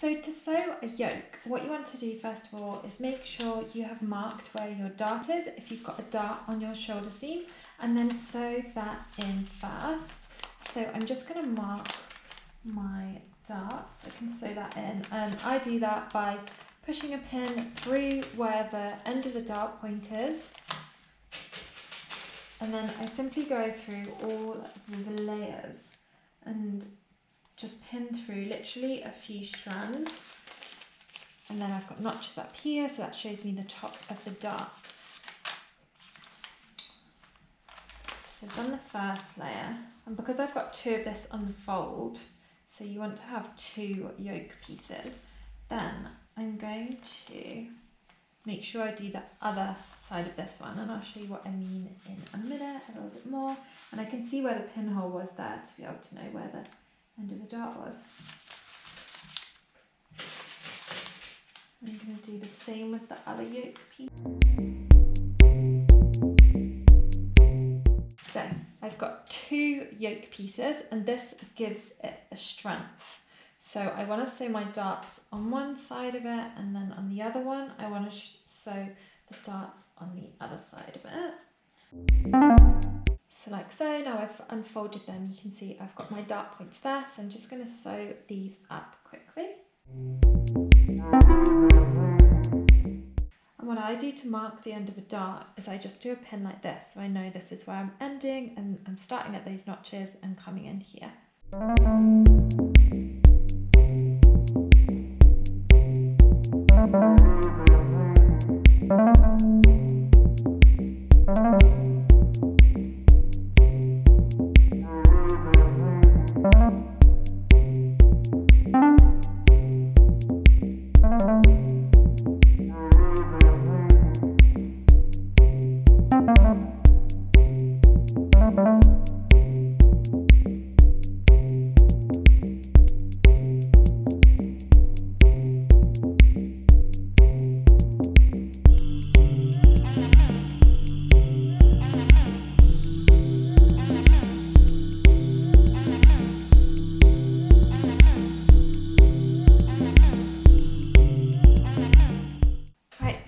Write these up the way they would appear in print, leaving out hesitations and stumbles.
So to sew a yoke, what you want to do first of all is make sure you have marked where your dart is, if you've got a dart on your shoulder seam, and then sew that in first. So I'm just going to mark my dart so I can sew that in, and I do that by pushing a pin through where the end of the dart point is, and then I simply go through all the layers and just pin through literally a few strands, and then I've got notches up here, so that shows me the top of the dart. So I've done the first layer, and because I've got two of this unfold, so you want to have two yoke pieces, then I'm going to make sure I do the other side of this one, and I'll show you what I mean in a minute a little bit more. And I can see where the pinhole was there to be able to know where the end of the dart was. I'm going to do the same with the other yoke piece. So I've got two yoke pieces, and this gives it a strength. So I want to sew my darts on one side of it, and then on the other one I want to sew the darts on the other side of it. So like so, now I've unfolded them, you can see I've got my dart points there, so I'm just going to sew these up quickly. And what I do to mark the end of a dart is I just do a pin like this, so I know this is where I'm ending, and I'm starting at those notches and coming in here.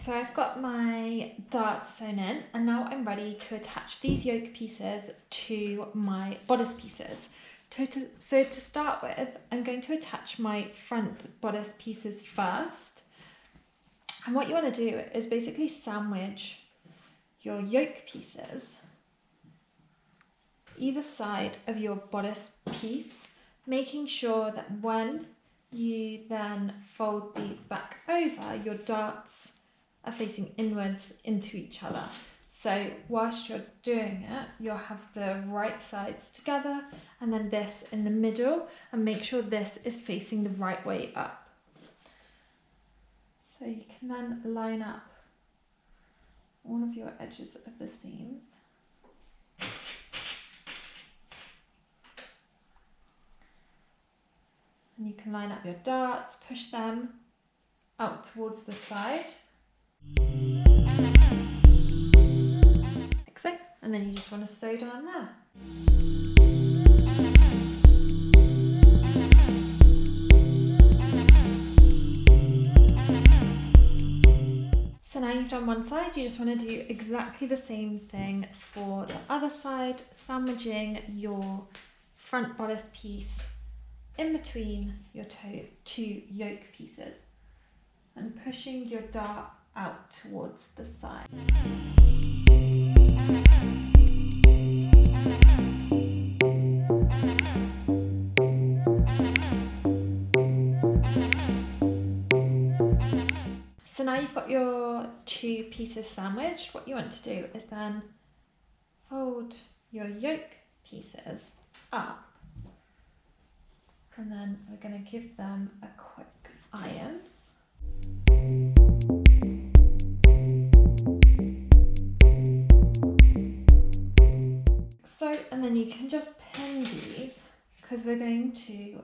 So I've got my darts sewn in, and now I'm ready to attach these yoke pieces to my bodice pieces. So to start with, I'm going to attach my front bodice pieces first. And what you want to do is basically sandwich your yoke pieces either side of your bodice piece, making sure that when you then fold these back over, your darts are facing inwards into each other. So whilst you're doing it, you'll have the right sides together and then this in the middle, and make sure this is facing the right way up. So you can then line up all of your edges of the seams. And you can line up your darts, push them out towards the side. Like so, and then you just want to sew down there. So now you've done one side, you just want to do exactly the same thing for the other side, sandwiching your front bodice piece in between your two yoke pieces and pushing your dart out towards the side. So now you've got your two pieces sandwiched. What you want to do is then fold your yoke pieces up, and then we're going to give them a quick iron. So, and then you can just pin these, because we're going to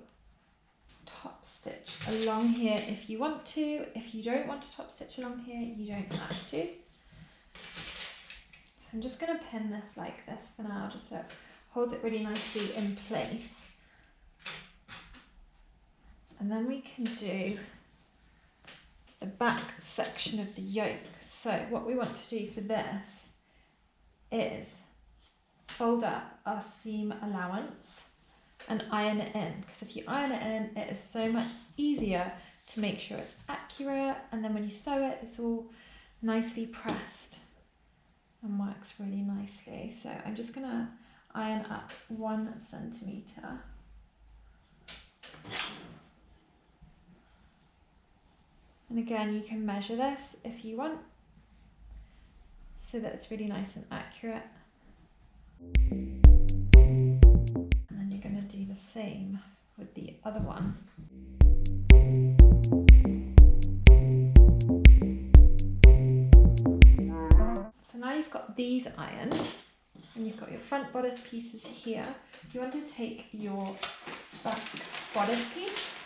top stitch along here if you want to. If you don't want to top stitch along here, you don't have to. So I'm just going to pin this like this for now, just so it holds it really nicely in place. and then we can do the back section of the yoke. So what we want to do for this is fold up our seam allowance and iron it in, because if you iron it in, it is so much easier to make sure it's accurate, and then when you sew it, it's all nicely pressed and works really nicely. So I'm just gonna iron up 1 centimetre. And again, you can measure this if you want, so that it's really nice and accurate. And then you're going to do the same with the other one. So now you've got these ironed, and you've got your front bodice pieces here. You want to take your back bodice piece,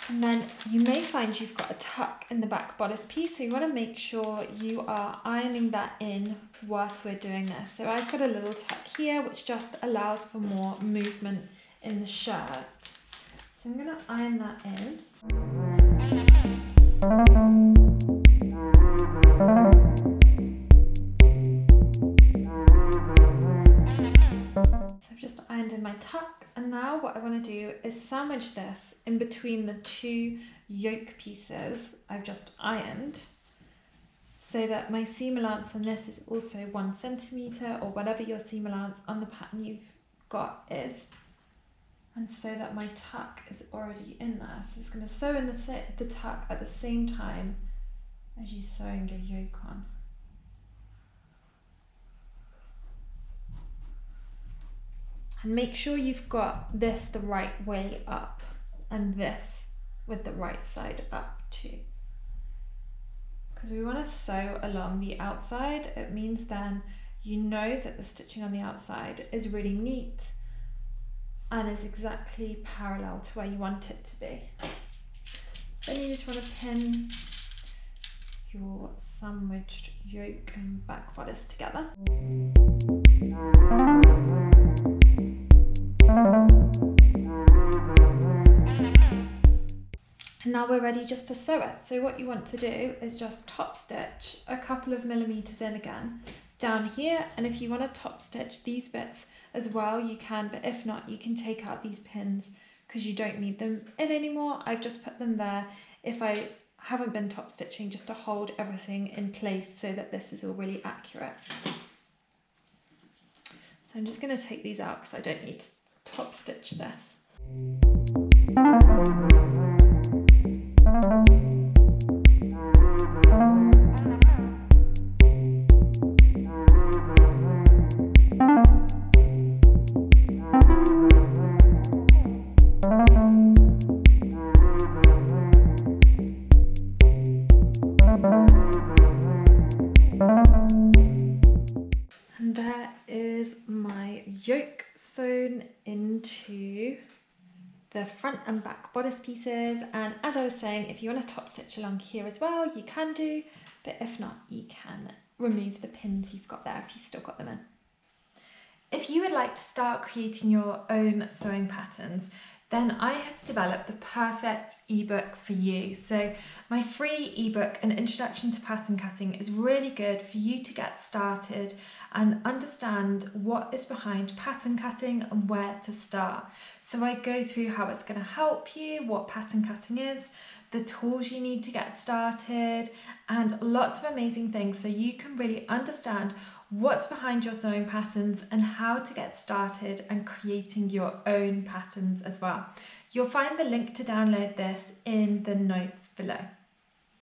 and then you may find you've got a tuck in the back bodice piece, so you want to make sure you are ironing that in whilst we're doing this. So I've got a little tuck here which just allows for more movement in the shirt. So I'm going to iron that in. So I've just ironed in my tuck, and now what I want to do is sandwich this in between the 2 yoke pieces I've just ironed, so that my seam allowance on this is also 1 centimetre, or whatever your seam allowance on the pattern you've got is, and so that my tuck is already in there. So it's going to sew in the tuck at the same time as you sewing your yoke on. And make sure you've got this the right way up, and this with the right side up too, because we want to sew along the outside. It means then you know that the stitching on the outside is really neat and is exactly parallel to where you want it to be. Then you just want to pin your sandwiched yoke and back bodice together. And now we're ready just to sew it. So what you want to do is just top stitch a couple of millimeters in again down here, and if you want to top stitch these bits as well you can, but if not you can take out these pins because you don't need them in anymore. I've just put them there if I haven't been top stitching, just to hold everything in place so that this is all really accurate. So I'm just going to take these out because I don't need to top stitch this. And there is my yoke sewn into the front and back bodice pieces, and as I was saying, if you want to top stitch along here as well you can do, but if not you can remove the pins you've got there if you've still got them in. If you would like to start creating your own sewing patterns, then I have developed the perfect ebook for you. So my free ebook, An Introduction to Pattern Cutting, is really good for you to get started and understand what is behind pattern cutting and where to start. So I go through how it's going to help you, what pattern cutting is, the tools you need to get started, and lots of amazing things so you can really understand what's behind your sewing patterns and how to get started and creating your own patterns as well. You'll find the link to download this in the notes below.